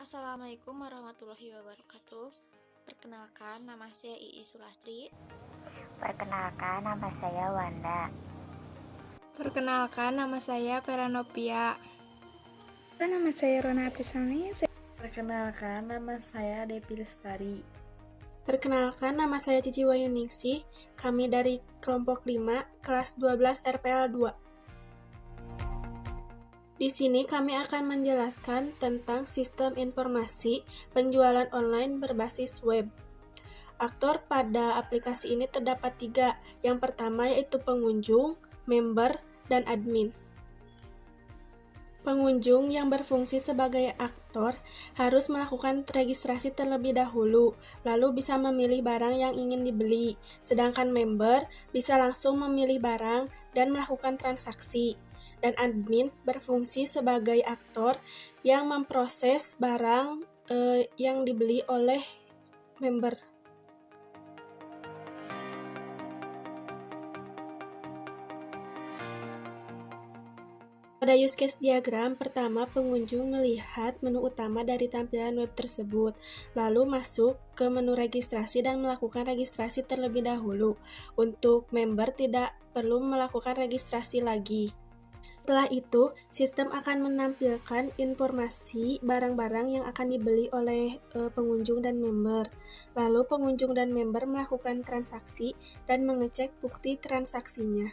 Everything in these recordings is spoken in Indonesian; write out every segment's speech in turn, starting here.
Assalamualaikum warahmatullahi wabarakatuh. Perkenalkan, nama saya Iis Sulastri. Perkenalkan, nama saya Wanda. Perkenalkan, nama saya Peranopia. Nama saya Rona Aprisani. Perkenalkan, nama saya Depi Lestari. Perkenalkan, nama saya Cici Wayuningsih. Kami dari kelompok 5, kelas 12 RPL 2. Di sini kami akan menjelaskan tentang sistem informasi penjualan online berbasis web. Aktor pada aplikasi ini terdapat 3. Yang pertama yaitu pengunjung, member, dan admin. Pengunjung yang berfungsi sebagai aktor harus melakukan registrasi terlebih dahulu, lalu bisa memilih barang yang ingin dibeli. Sedangkan member bisa langsung memilih barang dan melakukan transaksi. Dan admin berfungsi sebagai aktor yang memproses barang yang dibeli oleh member. Pada use case diagram, pertama pengunjung melihat menu utama dari tampilan web tersebut, lalu masuk ke menu registrasi dan melakukan registrasi terlebih dahulu. Untuk member tidak perlu melakukan registrasi lagi. Setelah itu, sistem akan menampilkan informasi barang-barang yang akan dibeli oleh pengunjung dan member. Lalu pengunjung dan member melakukan transaksi dan mengecek bukti transaksinya.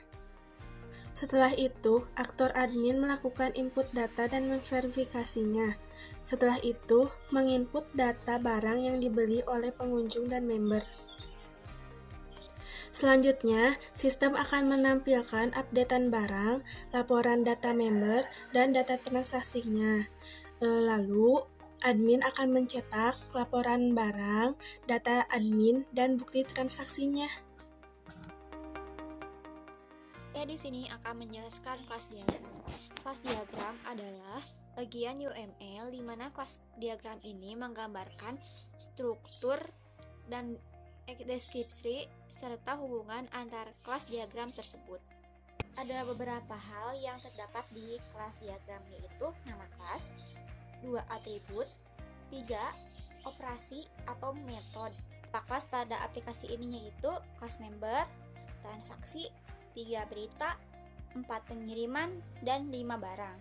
Setelah itu, aktor admin melakukan input data dan memverifikasinya. Setelah itu, menginput data barang yang dibeli oleh pengunjung dan member. Selanjutnya, sistem akan menampilkan updatean barang, laporan data member, dan data transaksinya. Lalu, admin akan mencetak laporan barang, data admin, dan bukti transaksinya. Saya di sini akan menjelaskan kelas diagram. Kelas diagram adalah bagian UML di mana kelas diagram ini menggambarkan struktur dan deskripsi serta hubungan antar kelas diagram tersebut. Ada beberapa hal yang terdapat di kelas diagram, yaitu nama kelas, 2 atribut, 3 operasi atau metode. Kelas pada aplikasi ini yaitu kelas member, transaksi, 3 berita, 4 pengiriman, dan 5 barang.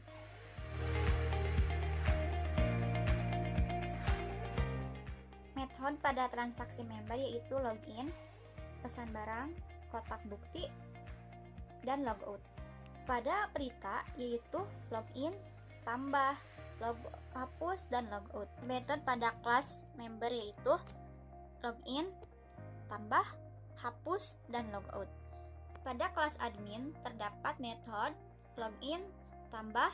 Metode pada transaksi member yaitu login, pesan barang, kotak bukti, dan logout. Pada berita yaitu login, tambah, hapus, dan logout. Metode pada kelas member yaitu login, tambah, hapus, dan logout. Pada kelas admin terdapat metode login, tambah,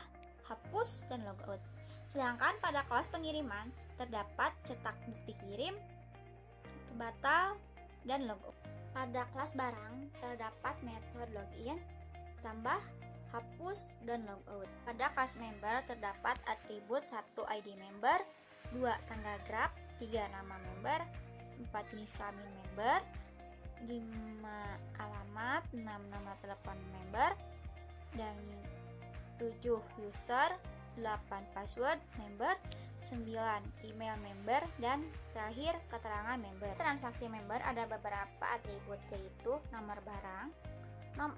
hapus, dan logout. Sedangkan pada kelas pengiriman terdapat cetak bukti kirim, batal, dan logout. Pada kelas barang terdapat metode login, tambah, hapus, dan logout. Pada kelas member terdapat atribut 1 ID member, 2 tanggal grab, 3 nama member, 4 jenis kelamin member, 5 alamat, 6 nama telepon member, dan 7 user, 8 password member, 9 email member, dan terakhir keterangan member. Transaksi member ada beberapa atribut yaitu nomor barang,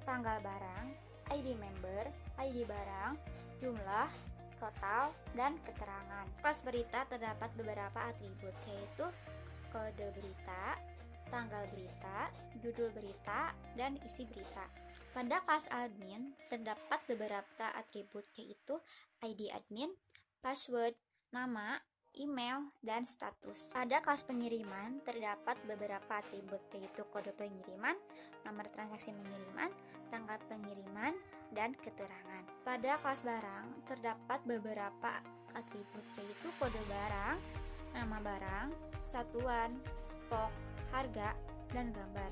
tanggal barang, ID member, ID barang, jumlah, total, dan keterangan. Kelas berita terdapat beberapa atribut yaitu kode berita, tanggal berita, judul berita, dan isi berita. Pada kelas admin terdapat beberapa atribut yaitu ID admin, password, nama, email, dan status. Pada kelas pengiriman terdapat beberapa atribut yaitu kode pengiriman, nomor transaksi pengiriman, tanggal pengiriman, dan keterangan. Pada kelas barang terdapat beberapa atribut yaitu kode barang, nama barang, satuan, stok, harga, dan gambar.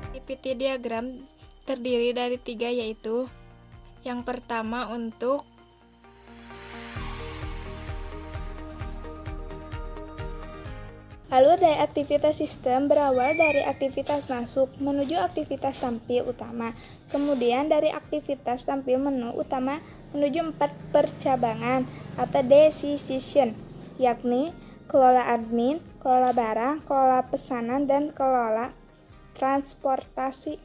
PPT diagram terdiri dari 3 yaitu yang pertama untuk Lalu dari aktivitas sistem berawal dari aktivitas masuk menuju aktivitas tampil utama. Kemudian dari aktivitas tampil menu utama menuju 4 percabangan atau decision, yakni kelola admin, kelola barang, kelola pesanan, dan kelola transportasi.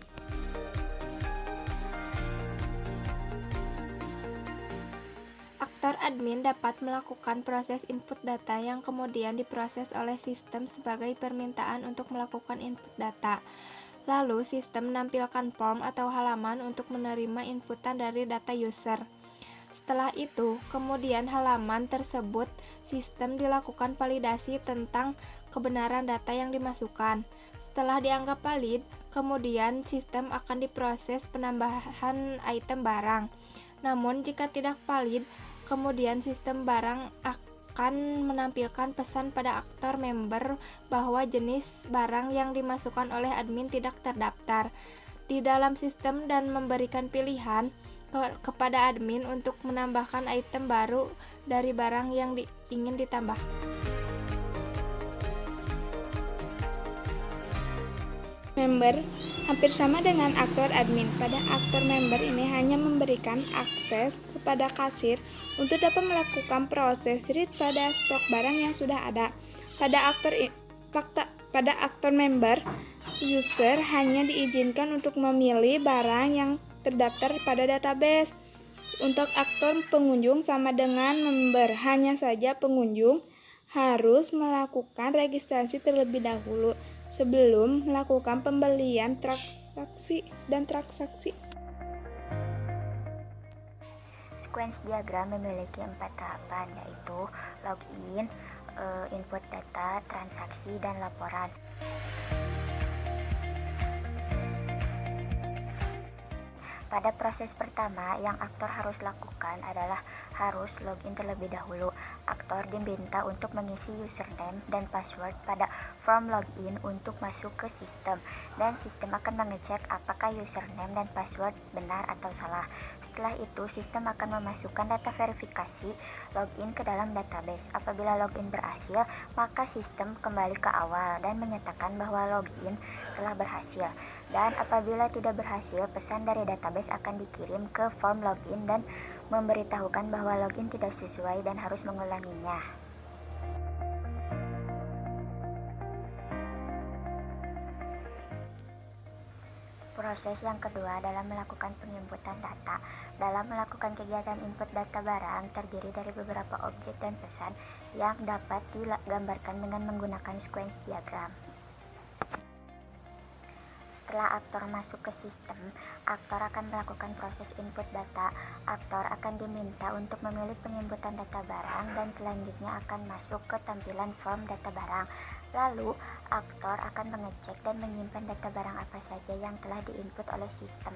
Aktor admin dapat melakukan proses input data yang kemudian diproses oleh sistem sebagai permintaan untuk melakukan input data. Lalu, sistem menampilkan form atau halaman untuk menerima inputan dari data user. Setelah itu, kemudian halaman tersebut sistem dilakukan validasi tentang kebenaran data yang dimasukkan. Setelah dianggap valid, kemudian sistem akan diproses penambahan item barang. Namun, jika tidak valid, kemudian sistem barang akan menampilkan pesan pada aktor member bahwa jenis barang yang dimasukkan oleh admin tidak terdaftar di dalam sistem dan memberikan pilihan kepada admin untuk menambahkan item baru dari barang yang ingin ditambah. Member hampir sama dengan aktor admin. Pada aktor member ini hanya memberikan akses kepada kasir untuk dapat melakukan proses read pada stok barang yang sudah ada. Pada aktor member, user hanya diizinkan untuk memilih barang yang terdaftar pada database. Untuk aktor pengunjung sama dengan member, hanya saja pengunjung harus melakukan registrasi terlebih dahulu sebelum melakukan pembelian transaksi. Sequence diagram memiliki 4 tahapan, yaitu login, input data, transaksi, dan laporan. Pada proses pertama, yang aktor harus lakukan adalah harus login terlebih dahulu. Aktor diminta untuk mengisi username dan password pada form login untuk masuk ke sistem, dan sistem akan mengecek apakah username dan password benar atau salah. Setelah itu, sistem akan memasukkan data verifikasi login ke dalam database. Apabila login berhasil, maka sistem kembali ke awal dan menyatakan bahwa login telah berhasil. Dan apabila tidak berhasil, pesan dari database akan dikirim ke form login dan memberitahukan bahwa login tidak sesuai dan harus mengulanginya. Proses yang kedua adalah melakukan penginputan data. Dalam melakukan kegiatan input data barang terdiri dari beberapa objek dan pesan yang dapat digambarkan dengan menggunakan sequence diagram. Setelah aktor masuk ke sistem, aktor akan melakukan proses input data. Aktor akan diminta untuk memilih penginputan data barang dan selanjutnya akan masuk ke tampilan form data barang. Lalu, aktor akan mengecek dan menyimpan data barang apa saja yang telah diinput oleh sistem.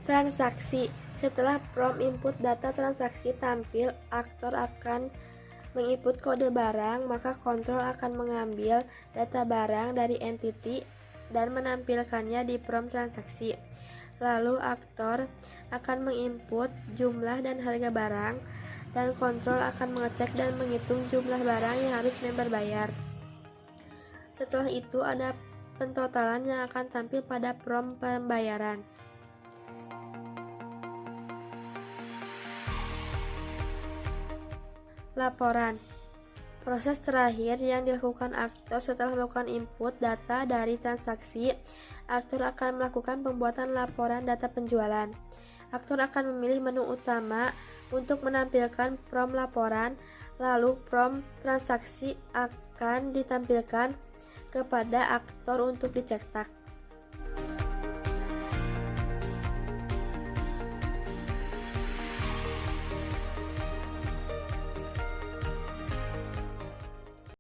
Transaksi. Setelah prompt input data transaksi tampil, aktor akan menginput kode barang, maka kontrol akan mengambil data barang dari entity dan menampilkannya di prompt transaksi. Lalu aktor akan menginput jumlah dan harga barang, dan kontrol akan mengecek dan menghitung jumlah barang yang harus member bayar. Setelah itu ada pentotalan yang akan tampil pada prompt pembayaran. Laporan. Proses terakhir yang dilakukan aktor setelah melakukan input data dari transaksi, aktor akan melakukan pembuatan laporan data penjualan. Aktor akan memilih menu utama untuk menampilkan prompt laporan, lalu prompt transaksi akan ditampilkan kepada aktor untuk dicetak.